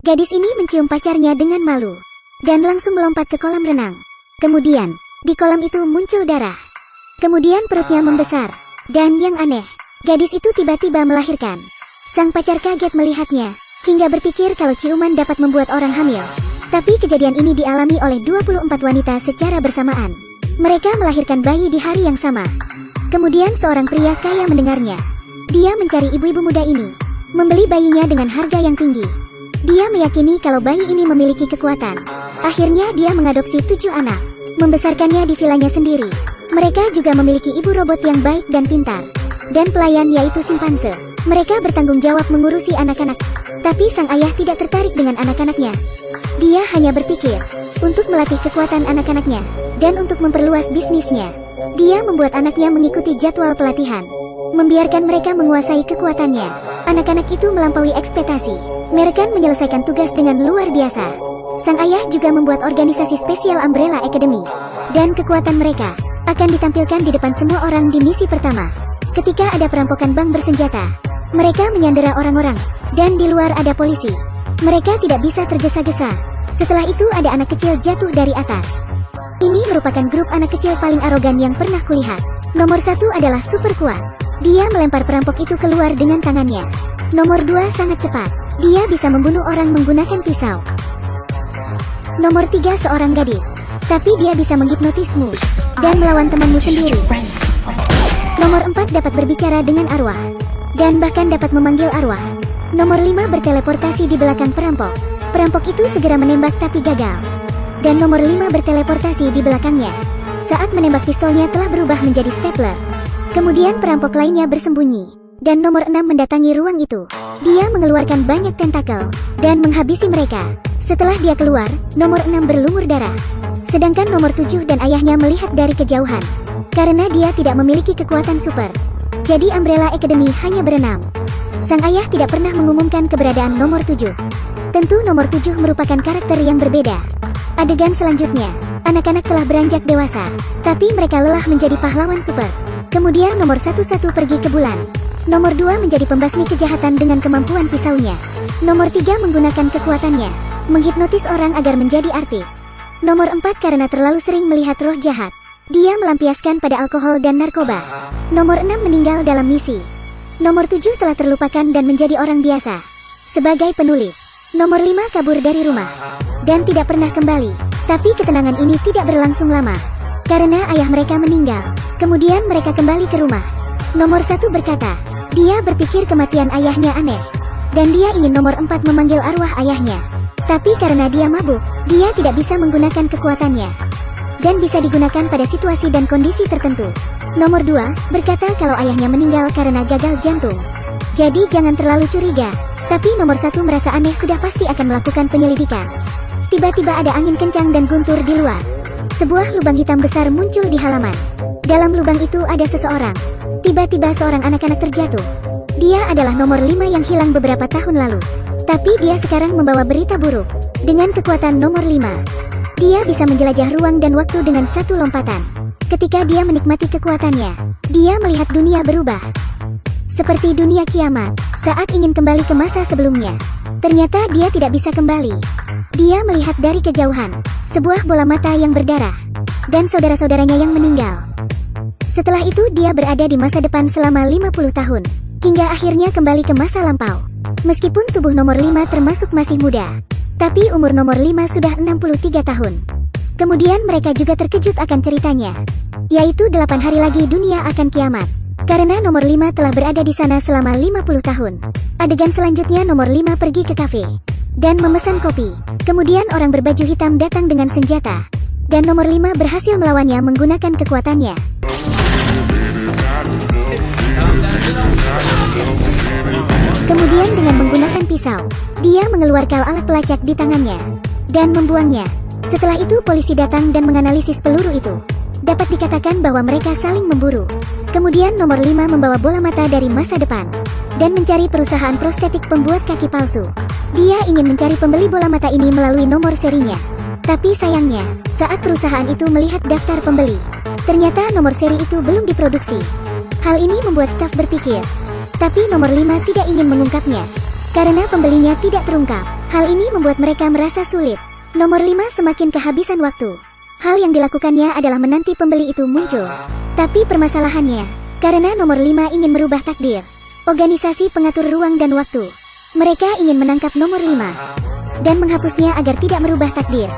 Gadis ini mencium pacarnya dengan malu dan langsung melompat ke kolam renang. Kemudian, di kolam itu muncul darah. Kemudian perutnya membesar. Dan yang aneh, gadis itu tiba-tiba melahirkan. Sang pacar kaget melihatnya, hingga berpikir kalau ciuman dapat membuat orang hamil. Tapi kejadian ini dialami oleh 24 wanita secara bersamaan. Mereka melahirkan bayi di hari yang sama. Kemudian seorang pria kaya mendengarnya. Dia mencari ibu-ibu muda ini, membeli bayinya dengan harga yang tinggi. Dia meyakini kalau bayi ini memiliki kekuatan. Akhirnya dia mengadopsi 7 anak, membesarkannya di vilanya sendiri. Mereka juga memiliki ibu robot yang baik dan pintar, dan pelayan yaitu simpanse. Mereka bertanggung jawab mengurusi anak-anak. Tapi sang ayah tidak tertarik dengan anak-anaknya. Dia hanya berpikir untuk melatih kekuatan anak-anaknya dan untuk memperluas bisnisnya. Dia membuat anaknya mengikuti jadwal pelatihan, membiarkan mereka menguasai kekuatannya. Anak-anak itu melampaui ekspektasi. Mereka menyelesaikan tugas dengan luar biasa. Sang ayah juga membuat organisasi spesial Umbrella Academy, dan kekuatan mereka akan ditampilkan di depan semua orang di misi pertama. Ketika ada perampokan bank bersenjata, mereka menyandera orang-orang, dan di luar ada polisi. Mereka tidak bisa tergesa-gesa. Setelah itu ada anak kecil jatuh dari atas. Ini merupakan grup anak kecil paling arogan yang pernah kulihat. Nomor 1 adalah super kuat. Dia melempar perampok itu keluar dengan tangannya. Nomor 2 sangat cepat. Dia bisa membunuh orang menggunakan pisau. Nomor 3 seorang gadis. Tapi dia bisa menghipnotismu dan melawan temanmu sendiri. Nomor 4 dapat berbicara dengan arwah, dan bahkan dapat memanggil arwah. Nomor 5 berteleportasi di belakang perampok. Perampok itu segera menembak tapi gagal. Dan nomor 5 berteleportasi di belakangnya. Saat menembak pistolnya telah berubah menjadi stapler. Kemudian perampok lainnya bersembunyi. Dan nomor 6 mendatangi ruang itu. Dia mengeluarkan banyak tentakel dan menghabisi mereka. Setelah dia keluar, nomor 6 berlumur darah. Sedangkan nomor 7 dan ayahnya melihat dari kejauhan. Karena dia tidak memiliki kekuatan super. Jadi Umbrella Academy hanya berenam. Sang ayah tidak pernah mengumumkan keberadaan nomor 7. Tentu nomor 7 merupakan karakter yang berbeda. Adegan selanjutnya, anak-anak telah beranjak dewasa, tapi mereka lelah menjadi pahlawan super. Kemudian nomor 1 pergi ke bulan. Nomor 2 menjadi pembasmi kejahatan dengan kemampuan pisaunya. Nomor 3 menggunakan kekuatannya, menghipnotis orang agar menjadi artis. Nomor 4 karena terlalu sering melihat roh jahat. Dia melampiaskan pada alkohol dan narkoba. Nomor 6 meninggal dalam misi. Nomor 7 telah terlupakan dan menjadi orang biasa sebagai penulis. Nomor 5 kabur dari rumah dan tidak pernah kembali. Tapi ketenangan ini tidak berlangsung lama karena ayah mereka meninggal. Kemudian mereka kembali ke rumah. Nomor 1 berkata, dia berpikir kematian ayahnya aneh, dan dia ingin nomor 4 memanggil arwah ayahnya. Tapi karena dia mabuk, dia tidak bisa menggunakan kekuatannya dan bisa digunakan pada situasi dan kondisi tertentu. Nomor 2 berkata kalau ayahnya meninggal karena gagal jantung. Jadi jangan terlalu curiga. Tapi nomor 1 merasa aneh sudah pasti akan melakukan penyelidikan. Tiba-tiba ada angin kencang dan guntur di luar. Sebuah lubang hitam besar muncul di halaman. Dalam lubang itu ada seseorang. Tiba-tiba seorang anak-anak terjatuh. Dia adalah nomor 5 yang hilang beberapa tahun lalu. Tapi dia sekarang membawa berita buruk. Dengan kekuatan nomor 5, dia bisa menjelajah ruang dan waktu dengan satu lompatan. Ketika dia menikmati kekuatannya, dia melihat dunia berubah. Seperti dunia kiamat, saat ingin kembali ke masa sebelumnya. Ternyata dia tidak bisa kembali. Dia melihat dari kejauhan, sebuah bola mata yang berdarah, dan saudara-saudaranya yang meninggal. Setelah itu dia berada di masa depan selama 50 tahun, hingga akhirnya kembali ke masa lampau. Meskipun tubuh nomor 5 termasuk masih muda, tapi umur nomor 5 sudah 63 tahun. Kemudian mereka juga terkejut akan ceritanya, yaitu 8 hari lagi dunia akan kiamat. Karena nomor 5 telah berada di sana selama 50 tahun. Adegan selanjutnya nomor 5 pergi ke kafe dan memesan kopi. Kemudian orang berbaju hitam datang dengan senjata, dan nomor 5 berhasil melawannya menggunakan kekuatannya. Kemudian dengan menggunakan pisau, dia mengeluarkan alat pelacak di tangannya dan membuangnya. Setelah itu polisi datang dan menganalisis peluru itu. Dapat dikatakan bahwa mereka saling memburu. Kemudian nomor 5 membawa bola mata dari masa depan dan mencari perusahaan prostetik pembuat kaki palsu. Dia ingin mencari pembeli bola mata ini melalui nomor serinya. Tapi sayangnya, saat perusahaan itu melihat daftar pembeli, ternyata nomor seri itu belum diproduksi. Hal ini membuat staf berpikir. Tapi nomor 5 tidak ingin mengungkapnya karena pembelinya tidak terungkap. Hal ini membuat mereka merasa sulit. Nomor 5 semakin kehabisan waktu. Hal yang dilakukannya adalah menanti pembeli itu muncul. Tapi permasalahannya, karena nomor 5 ingin merubah takdir organisasi pengatur ruang dan waktu. Mereka ingin menangkap nomor 5 dan menghapusnya agar tidak merubah takdir.